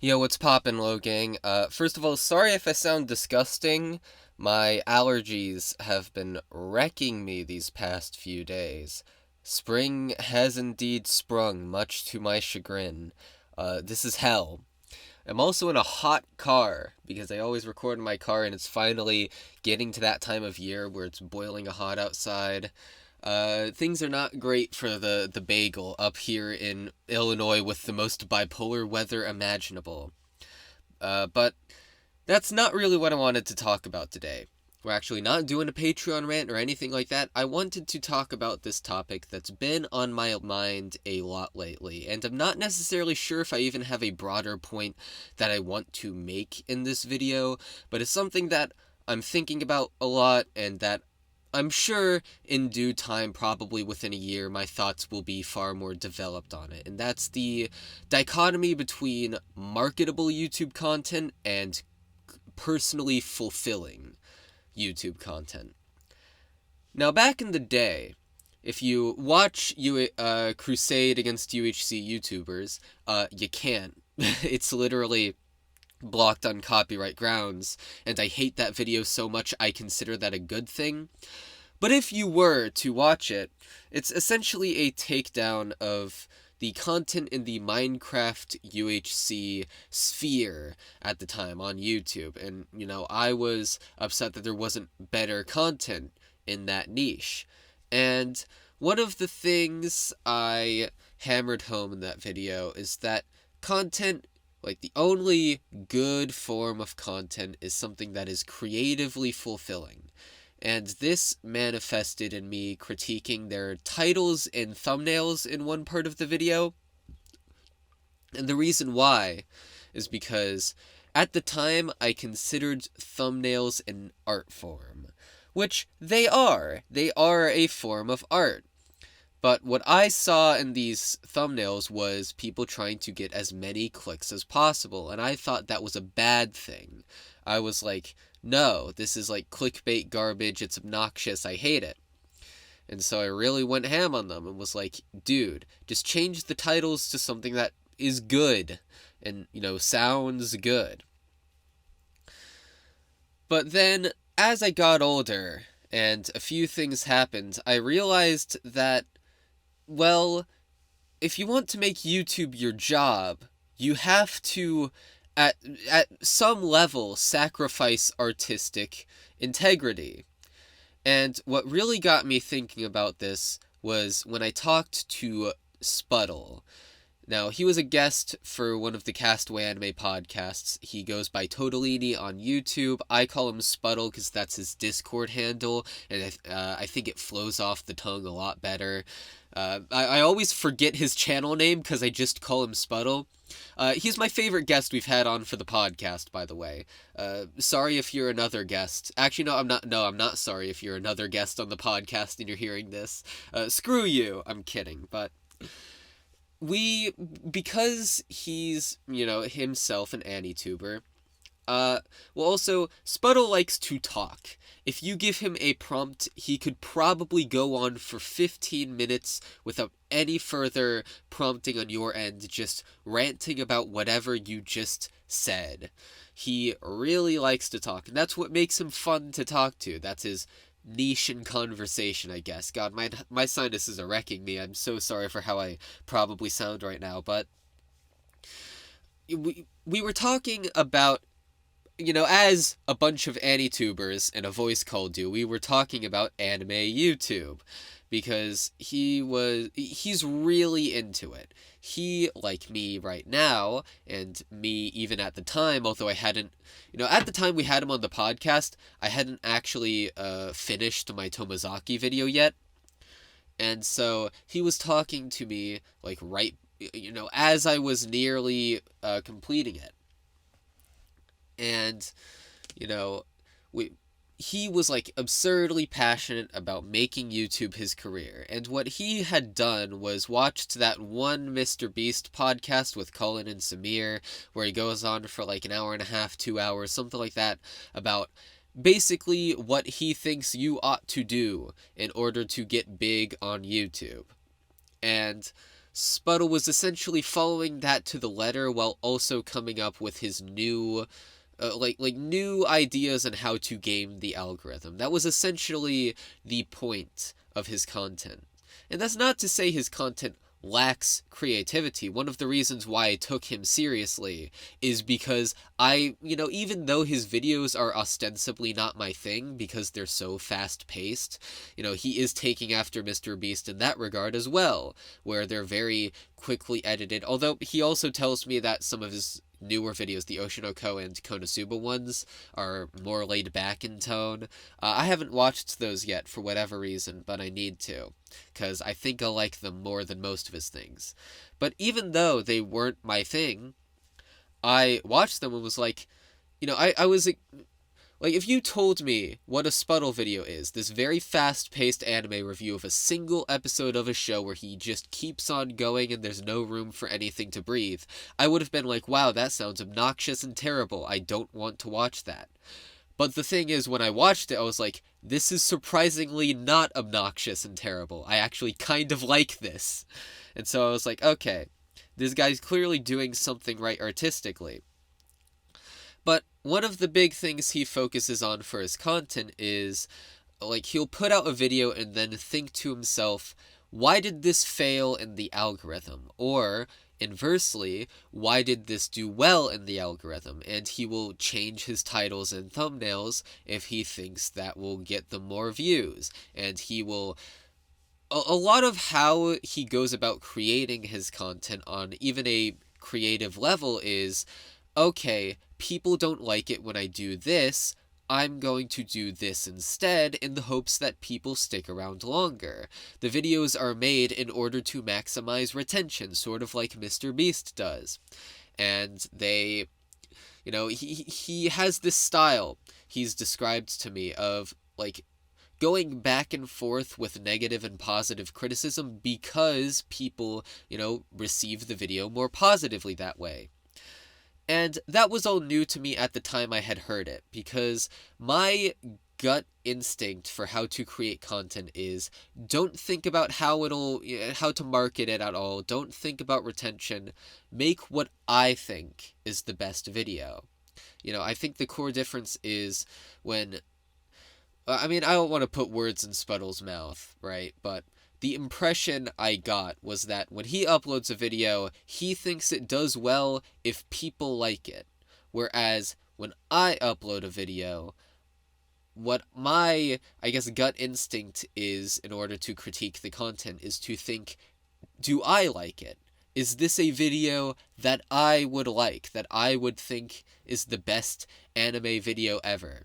Yo, what's poppin', Low Gang? First of all, sorry if I sound disgusting. My allergies have been wrecking me these past few days. Spring has indeed sprung, much to my chagrin. This is hell. I'm also in a hot car, because I always record in my car, and it's finally getting to that time of year where it's boiling hot outside. Things are not great for the bagel up here in Illinois with the most bipolar weather imaginable. But that's not really what I wanted to talk about today. We're actually not doing a Patreon rant or anything like that. I wanted to talk about this topic that's been on my mind a lot lately, and I'm not necessarily sure if I even have a broader point that I want to make in this video, but it's something that I'm thinking about a lot and that I'm sure in due time, probably within a year, my thoughts will be far more developed on it. And that's the dichotomy between marketable YouTube content and personally fulfilling YouTube content. Now, back in the day, if you watch Crusade against UHC YouTubers, you can't. It's literally blocked on copyright grounds, and I hate that video so much I consider that a good thing. But if you were to watch it, it's essentially a takedown of the content in the Minecraft UHC sphere at the time on YouTube. And, I was upset that there wasn't better content in that niche. And one of the things I hammered home in that video is that content, like the only good form of content, is something that is creatively fulfilling. And this manifested in me critiquing their titles and thumbnails in one part of the video. And the reason why is because at the time I considered thumbnails an art form. Which they are. They are a form of art. But what I saw in these thumbnails was people trying to get as many clicks as possible, and I thought that was a bad thing. I was like, no, this is like clickbait garbage, it's obnoxious, I hate it. And so I really went ham on them and was like, dude, just change the titles to something that is good and, sounds good. But then, as I got older and a few things happened, I realized that, well, if you want to make YouTube your job, you have to, at some level, sacrifice artistic integrity. And what really got me thinking about this was when I talked to Sputtle. Now, he was a guest for one of the Castaway Anime podcasts. He goes by Totolini on YouTube. I call him Sputtle because that's his Discord handle, and I think it flows off the tongue a lot better. I always forget his channel name because I just call him Sputtle. He's my favorite guest we've had on for the podcast, by the way. Sorry if you're another guest. Actually, no, I'm not. No, I'm not sorry if you're another guest on the podcast and you're hearing this. Screw you. I'm kidding, but because he's, himself an Anituber, also, Sputtle likes to talk. If you give him a prompt, he could probably go on for 15 minutes without any further prompting on your end, just ranting about whatever you just said. He really likes to talk, and that's what makes him fun to talk to. That's his niche in conversation, I guess. God, my sinuses are wrecking me. I'm so sorry for how I probably sound right now, but we were talking about, as a bunch of Anitubers in a voice call do, we were talking about anime YouTube. Because he's really into it. He, like me right now, and me even at the time, although I hadn't, at the time we had him on the podcast, I hadn't actually finished my Tomazaki video yet. And so he was talking to me, like, right, as I was nearly completing it. And, we he was like absurdly passionate about making YouTube his career. And what he had done was watched that one Mr. Beast podcast with Cullen and Samir, where he goes on for like an hour and a half, 2 hours, something like that, about basically what he thinks you ought to do in order to get big on YouTube. And Sputtle was essentially following that to the letter while also coming up with his new new ideas on how to game the algorithm. That was essentially the point of his content. And that's not to say his content lacks creativity. One of the reasons why I took him seriously is because even though his videos are ostensibly not my thing because they're so fast-paced, he is taking after Mr. Beast in that regard as well, where they're very quickly edited. Although he also tells me that some of his newer videos, the Oshinoko and Konosuba ones, are more laid back in tone. I haven't watched those yet for whatever reason, but I need to, because I think I'll like them more than most of his things. But even though they weren't my thing, I watched them and was like, I was like, if you told me what a Sputtle video is, this very fast-paced anime review of a single episode of a show where he just keeps on going and there's no room for anything to breathe, I would have been like, wow, that sounds obnoxious and terrible. I don't want to watch that. But the thing is, when I watched it, I was like, this is surprisingly not obnoxious and terrible. I actually kind of like this. And so I was like, okay, this guy's clearly doing something right artistically. But one of the big things he focuses on for his content is, he'll put out a video and then think to himself, why did this fail in the algorithm? Or, inversely, why did this do well in the algorithm? And he will change his titles and thumbnails if he thinks that will get them more views. And he will... A lot of how he goes about creating his content on even a creative level is, okay, people don't like it when I do this, I'm going to do this instead in the hopes that people stick around longer. The videos are made in order to maximize retention, sort of like Mr. Beast does. And they, he has this style he's described to me of, going back and forth with negative and positive criticism because people, receive the video more positively that way. And that was all new to me at the time I had heard it, because my gut instinct for how to create content is, don't think about how to market it at all, don't think about retention, make what I think is the best video. I think the core difference is when, I don't want to put words in Sputtle's mouth, right, but the impression I got was that when he uploads a video, he thinks it does well if people like it. Whereas when I upload a video, what my, gut instinct is in order to critique the content is to think, do I like it? Is this a video that I would like, that I would think is the best anime video ever?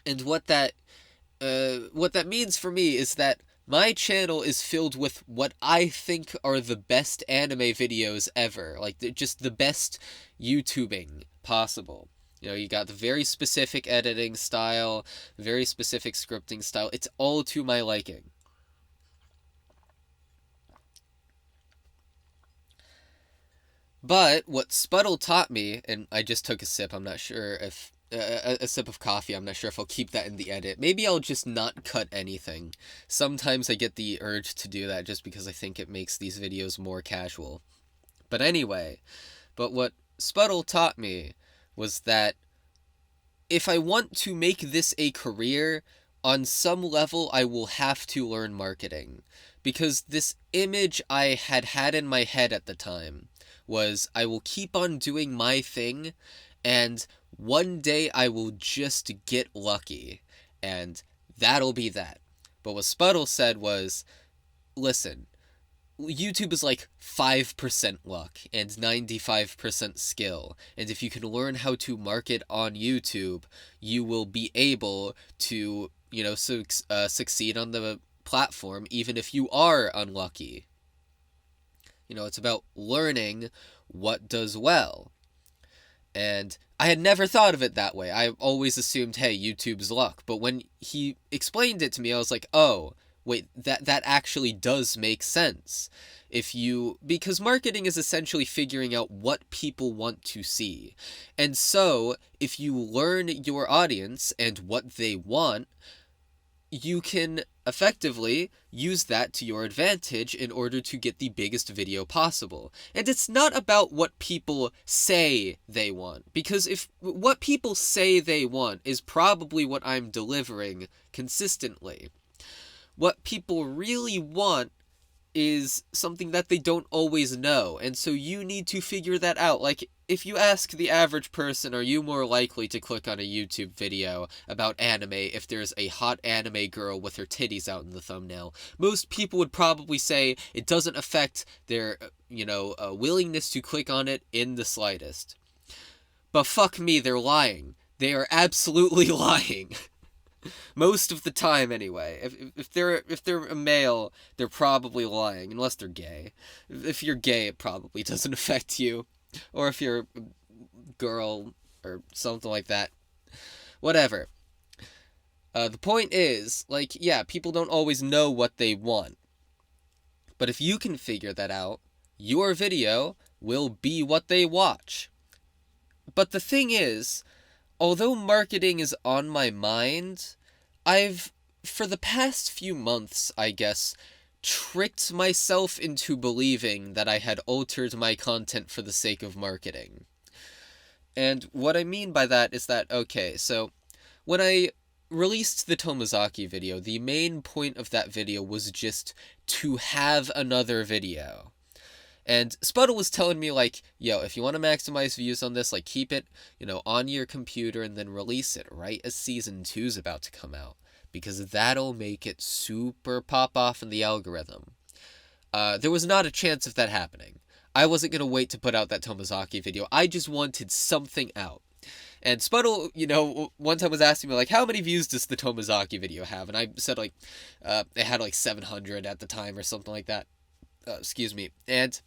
And what that means for me is that my channel is filled with what I think are the best anime videos ever. Just the best YouTubing possible. You got the very specific editing style, very specific scripting style. It's all to my liking. But what Sputtle taught me, and I just took a sip, I'm not sure if... a sip of coffee, I'm not sure if I'll keep that in the edit. Maybe I'll just not cut anything. Sometimes I get the urge to do that just because I think it makes these videos more casual. But anyway, what Sputtle taught me was that if I want to make this a career, on some level I will have to learn marketing. Because this image I had in my head at the time was, I will keep on doing my thing, and one day I will just get lucky, and that'll be that. But what Sputtle said was, listen, YouTube is 5% luck and 95% skill, and if you can learn how to market on YouTube, you will be able to, succeed on the platform even if you are unlucky. It's about learning what does well. And I had never thought of it that way. I always assumed, hey, YouTube's luck. But when he explained it to me, I was like, oh, wait, that actually does make sense. Because marketing is essentially figuring out what people want to see. And so, if you learn your audience and what they want, you can effectively use that to your advantage in order to get the biggest video possible. And it's not about what people say they want, because if what people say they want is probably what I'm delivering consistently. What people really want is something that they don't always know, and so you need to figure that out. Like, if you ask the average person, are you more likely to click on a YouTube video about anime if there's a hot anime girl with her titties out in the thumbnail? Most people would probably say it doesn't affect their, willingness to click on it in the slightest. But fuck me, they're lying. They are absolutely lying. Most of the time, anyway. If they're a male, they're probably lying, unless they're gay. If you're gay, it probably doesn't affect you. Or if you're a girl, or something like that. Whatever. The point is, people don't always know what they want. But if you can figure that out, your video will be what they watch. But the thing is, although marketing is on my mind, I've, for the past few months, I guess, tricked myself into believing that I had altered my content for the sake of marketing. And what I mean by that is that, okay, so when I released the Tomozaki video, the main point of that video was just to have another video. And Spuddle was telling me, yo, if you want to maximize views on this, keep it, on your computer and then release it right as Season 2's about to come out. Because that'll make it super pop off in the algorithm. There was not a chance of that happening. I wasn't going to wait to put out that Tomozaki video. I just wanted something out. And Spuddle, one time was asking me, how many views does the Tomozaki video have? And I said, it had, 700 at the time or something like that. Excuse me. And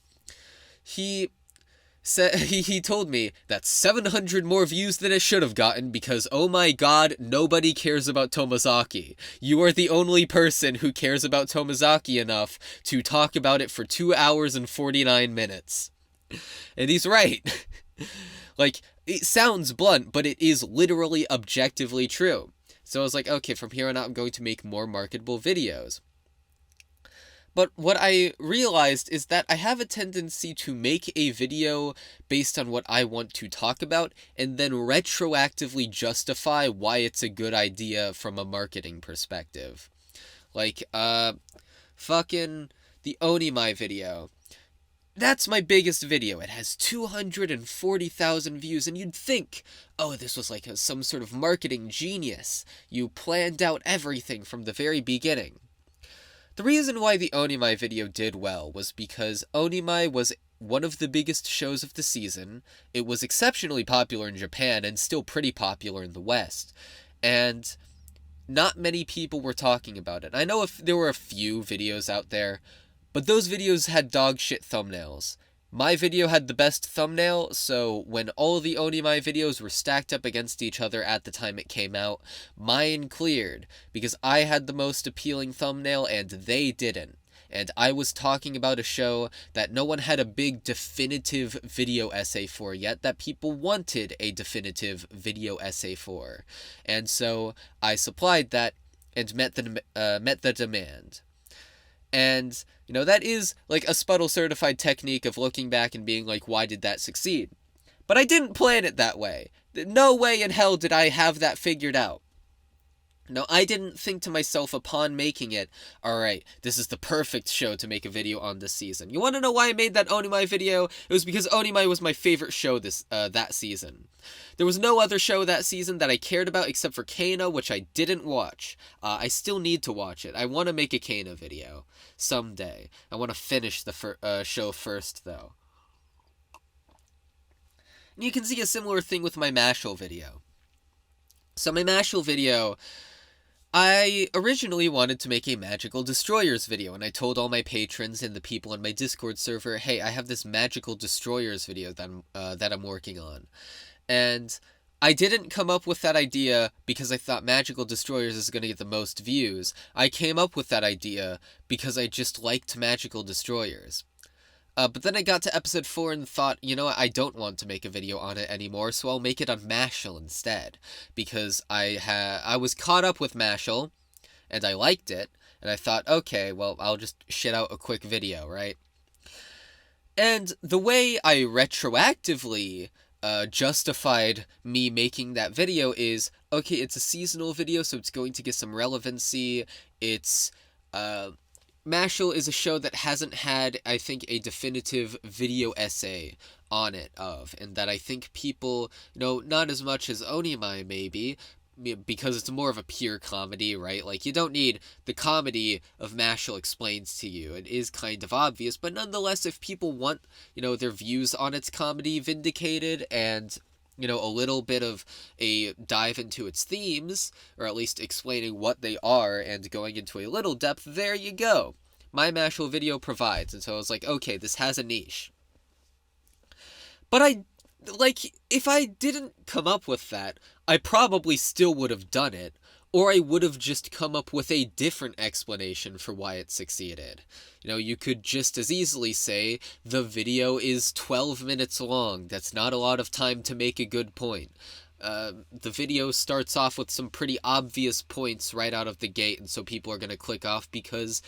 he said he told me that's 700 more views than it should have gotten because, oh my god, nobody cares about Tomozaki. You are the only person who cares about Tomozaki enough to talk about it for 2 hours and 49 minutes. And he's right. It sounds blunt, but it is literally objectively true. So I was like, okay, from here on out, I'm going to make more marketable videos. But what I realized is that I have a tendency to make a video based on what I want to talk about and then retroactively justify why it's a good idea from a marketing perspective. Fucking the Onimai video. That's my biggest video. It has 240,000 views, and you'd think, oh, this was some sort of marketing genius. You planned out everything from the very beginning. The reason why the Onimai video did well was because Onimai was one of the biggest shows of the season. It was exceptionally popular in Japan and still pretty popular in the West. And not many people were talking about it. I know if there were a few videos out there, but those videos had dog shit thumbnails. My video had the best thumbnail, so when all the Onimai videos were stacked up against each other at the time it came out, mine cleared, because I had the most appealing thumbnail and they didn't. And I was talking about a show that no one had a big definitive video essay for yet, that people wanted a definitive video essay for. And so I supplied that and met the demand. And, that is, a Spuddle certified technique of looking back and being why did that succeed? But I didn't plan it that way. No way in hell did I have that figured out. No, I didn't think to myself upon making it, alright, this is the perfect show to make a video on this season. You want to know why I made that Onimai video? It was because Onimai was my favorite show that season. There was no other show that season that I cared about except for Kana, which I didn't watch. I still need to watch it. I want to make a Kana video someday. I want to finish the show first, though. And you can see a similar thing with my Mashal video. So my Mashal video, I originally wanted to make a Magical Destroyers video, and I told all my patrons and the people on my Discord server, hey, I have this Magical Destroyers video that I'm working on. And I didn't come up with that idea because I thought Magical Destroyers is going to get the most views. I came up with that idea because I just liked Magical Destroyers. But then I got to episode 4 and thought, you know what, I don't want to make a video on it anymore, so I'll make it on Mashal instead. Because I was caught up with Mashal, and I liked it, and I thought, okay, well, I'll just shit out a quick video, right? And the way I retroactively justified me making that video is, okay, it's a seasonal video, so it's going to get some relevancy. It's, Mashal is a show that hasn't had, I think, a definitive video essay on it and that I think people, not as much as Onimai maybe, because it's more of a pure comedy, right? Like, you don't need the comedy of Mashal explains to you. It is kind of obvious, but nonetheless, if people want, their views on its comedy vindicated and, a little bit of a dive into its themes, or at least explaining what they are and going into a little depth, there you go. My Mashal video provides, and so I was like, okay, this has a niche. But if I didn't come up with that, I probably still would have done it, or I would have just come up with a different explanation for why it succeeded. You could just as easily say, the video is 12 minutes long, that's not a lot of time to make a good point. The video starts off with some pretty obvious points right out of the gate, and so people are going to click off because,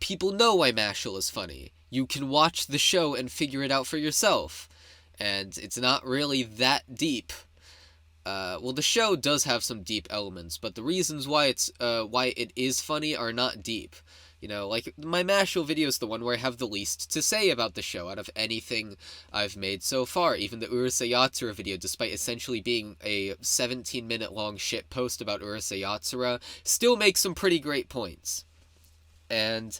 people know why Mashal is funny. You can watch the show and figure it out for yourself. And it's not really that deep. The show does have some deep elements, but the reasons why it is funny are not deep. Like, my Mashal video is the one where I have the least to say about the show out of anything I've made so far. Even the Urusei Yatsura video, despite essentially being a 17-minute long shit post about Urusei Yatsura, still makes some pretty great points. And,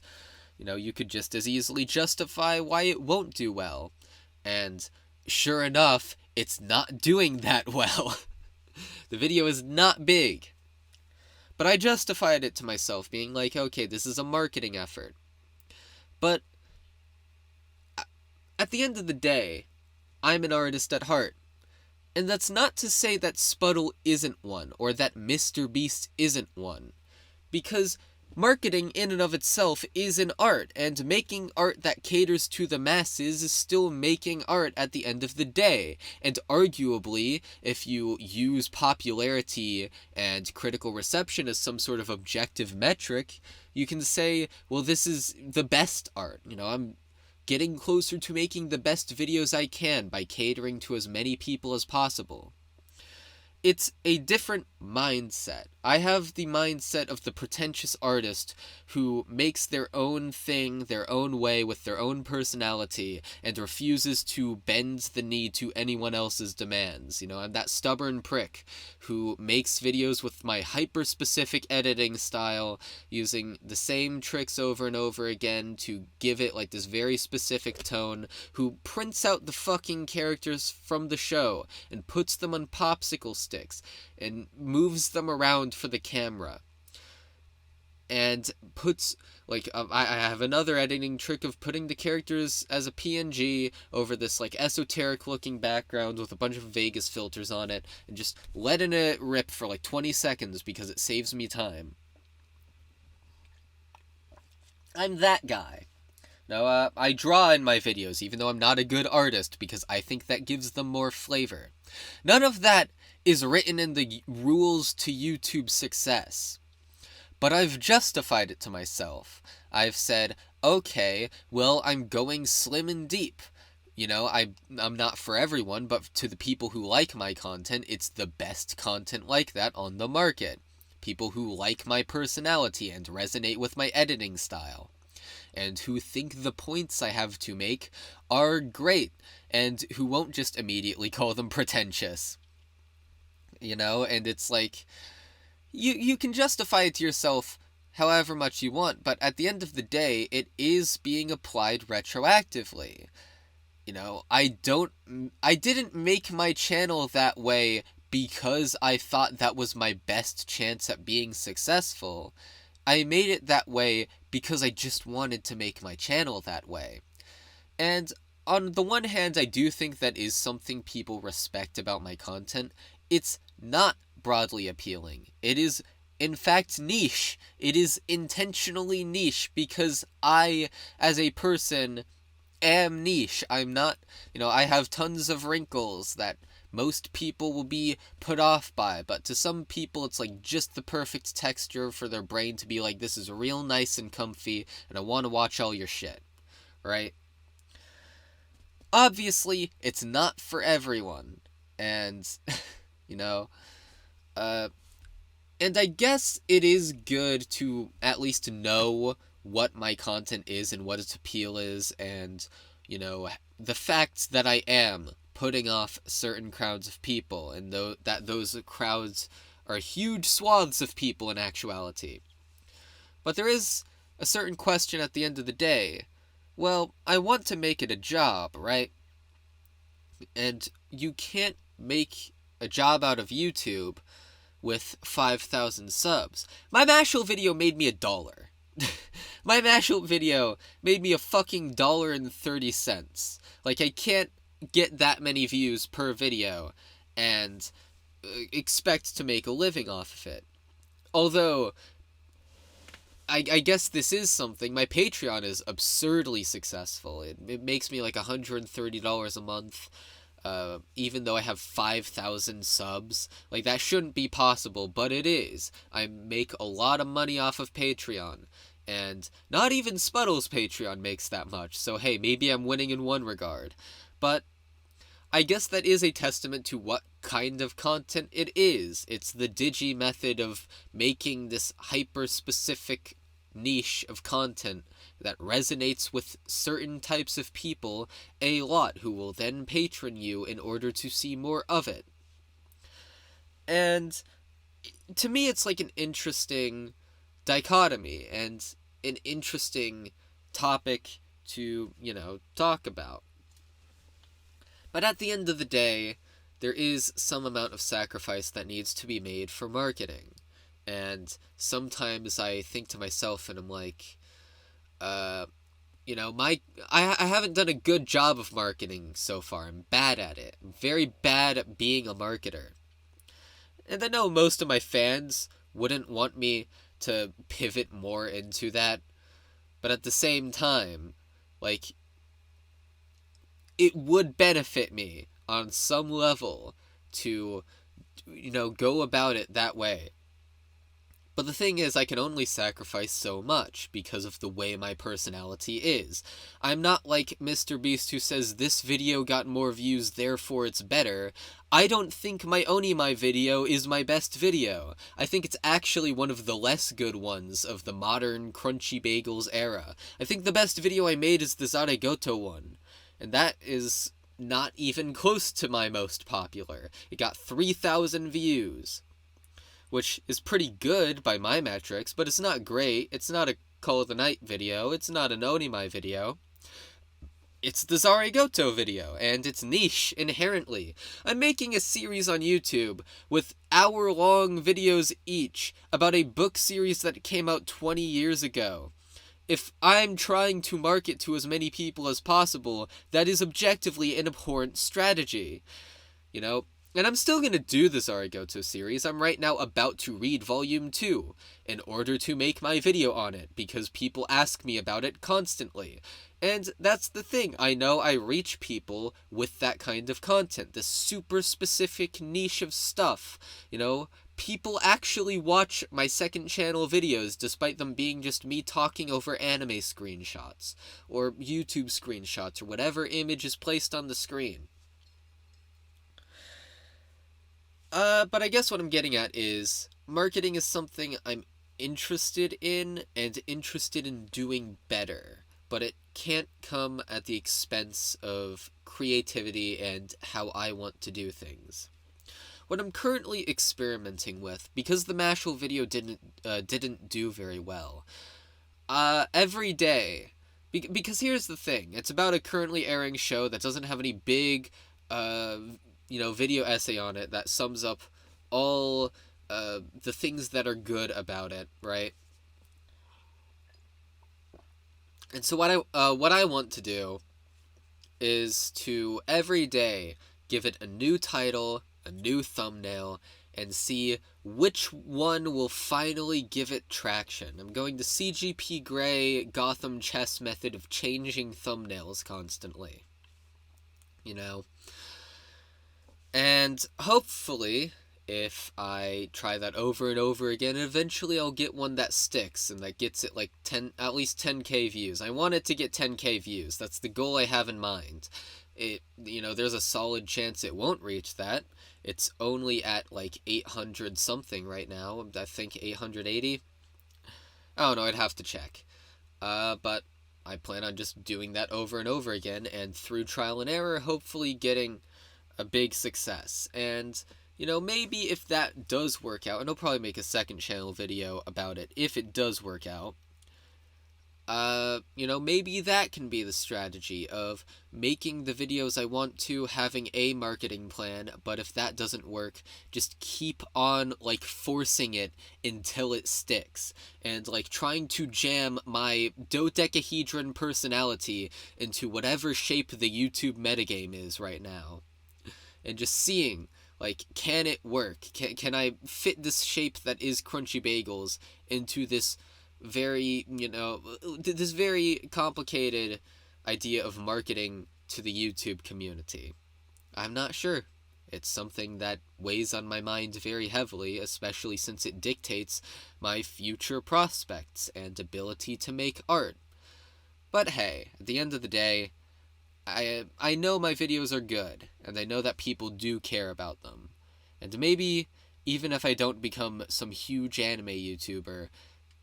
you could just as easily justify why it won't do well. And sure enough, it's not doing that well. The video is not big. But I justified it to myself, being like, okay, this is a marketing effort. But at the end of the day, I'm an artist at heart. And that's not to say that Spuddle isn't one, or that Mr. Beast isn't one. Because marketing in and of itself is an art, and making art that caters to the masses is still making art at the end of the day. And arguably, if you use popularity and critical reception as some sort of objective metric, you can say, well, this is the best art. I'm getting closer to making the best videos I can by catering to as many people as possible. It's a different mindset. I have the mindset of the pretentious artist who makes their own thing, their own way, with their own personality, and refuses to bend the knee to anyone else's demands. I'm that stubborn prick who makes videos with my hyper-specific editing style, using the same tricks over and over again to give it, like, this very specific tone, who prints out the fucking characters from the show and puts them on popsicle sticks and moves them around for the camera, and puts, like, I have another editing trick of putting the characters as a PNG over this, like, esoteric looking background with a bunch of Vegas filters on it, and just letting it rip for like 20 seconds because it saves me time. I'm that guy. Now, I draw in my videos, even though I'm not a good artist, because I think that gives them more flavor. None of that is written in the rules to YouTube success. But I've justified it to myself. I've said, okay, well, I'm going slim and deep. I'm not for everyone, but to the people who like my content, it's the best content like that on the market. People who like my personality and resonate with my editing style, and who think the points I have to make are great, and who won't just immediately call them pretentious. And it's like, you can justify it to yourself however much you want, but at the end of the day, it is being applied retroactively. I didn't make my channel that way because I thought that was my best chance at being successful. I made it that way because I just wanted to make my channel that way. And on the one hand, I do think that is something people respect about my content. It's not broadly appealing. It is, in fact, niche. It is intentionally niche because I, as a person, am niche. I'm not, I have tons of wrinkles that most people will be put off by, but to some people it's like just the perfect texture for their brain to be like, this is real nice and comfy, and I want to watch all your shit, right? Obviously, it's not for everyone, and, you know, uh, and I guess it is good to at least know what my content is and what its appeal is, and, the fact that I am putting off certain crowds of people, and that those crowds are huge swaths of people in actuality. But there is a certain question at the end of the day. Well, I want to make it a job, right? And you can't make a job out of YouTube with 5,000 subs. My Mashal video made me $1. My Mashal video made me a fucking $1.30. Like, I can't get that many views per video and expect to make a living off of it. Although, I guess this is something. My Patreon is absurdly successful. It makes me like $130 a month. Even though I have 5,000 subs. Like, that shouldn't be possible, but it is. I make a lot of money off of Patreon. And not even Spuddle's Patreon makes that much, so hey, maybe I'm winning in one regard. But I guess that is a testament to what kind of content it is. It's the Digi method of making this hyper-specific niche of content that resonates with certain types of people a lot, who will then patron you in order to see more of it. And to me, it's like an interesting dichotomy and an interesting topic to, talk about. But at the end of the day, there is some amount of sacrifice that needs to be made for marketing. And sometimes I think to myself and I'm like, I haven't done a good job of marketing so far. I'm bad at it. I'm very bad at being a marketer. And I know most of my fans wouldn't want me to pivot more into that. But at the same time, like, it would benefit me on some level to, go about it that way. But the thing is, I can only sacrifice so much because of the way my personality is. I'm not like Mr. Beast who says this video got more views, therefore it's better. I don't think my Onimai video is my best video. I think it's actually one of the less good ones of the modern Crunchy Bagels era. I think the best video I made is the Zaregoto one. And that is not even close to my most popular. It got 3,000 views. Which is pretty good by my metrics, but it's not great. It's not a Call of the Night video. It's not an Onimai video. It's the Zaregoto video, and it's niche inherently. I'm making a series on YouTube with hour-long videos each about a book series that came out 20 years ago. If I'm trying to market to as many people as possible, that is objectively an abhorrent strategy. And I'm still going to do the Zaregoto series. I'm right now about to read Volume 2 in order to make my video on it, because people ask me about it constantly. And that's the thing. I know I reach people with that kind of content, this super specific niche of stuff. People actually watch my second channel videos despite them being just me talking over anime screenshots, or YouTube screenshots, or whatever image is placed on the screen. But I guess what I'm getting at is, marketing is something I'm interested in, and interested in doing better. But it can't come at the expense of creativity and how I want to do things. What I'm currently experimenting with, because the Mashal video didn't do very well, every day, because here's the thing, it's about a currently airing show that doesn't have any big, video essay on it that sums up all the things that are good about it, right? And so what I want to do is to every day give it a new title, a new thumbnail, and see which one will finally give it traction. I'm going the CGP Grey Gotham chess method of changing thumbnails constantly. You know? And hopefully, if I try that over and over again, eventually I'll get one that sticks and that gets it like at least 10k views. I want it to get 10k views. That's the goal I have in mind. There's a solid chance it won't reach that. It's only at like 800 something right now. I think 880. Oh no, I'd have to check. But I plan on just doing that over and over again, and through trial and error, hopefully getting a big success. And maybe if that does work out, and I'll probably make a second channel video about it if it does work out, maybe that can be the strategy of making the videos I want to, having a marketing plan, but if that doesn't work, just keep on, like, forcing it until it sticks, and, like, trying to jam my dodecahedron personality into whatever shape the YouTube metagame is right now, and just seeing, like, can it work? Can I fit this shape that is Crunchy Bagels into this very, this very complicated idea of marketing to the YouTube community? I'm not sure. It's something that weighs on my mind very heavily, especially since it dictates my future prospects and ability to make art. But hey, at the end of the day, I know my videos are good, and I know that people do care about them. And maybe, even if I don't become some huge anime YouTuber,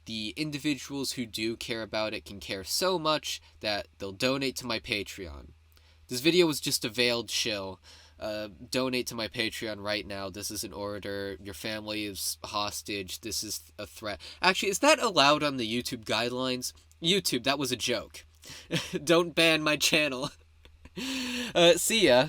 the individuals who do care about it can care so much that they'll donate to my Patreon. This video was just a veiled shill. Donate to my Patreon right now. This is an order. Your family is hostage. This is a threat. Actually, is that allowed on the YouTube guidelines? YouTube, that was a joke. Don't ban my channel. See ya.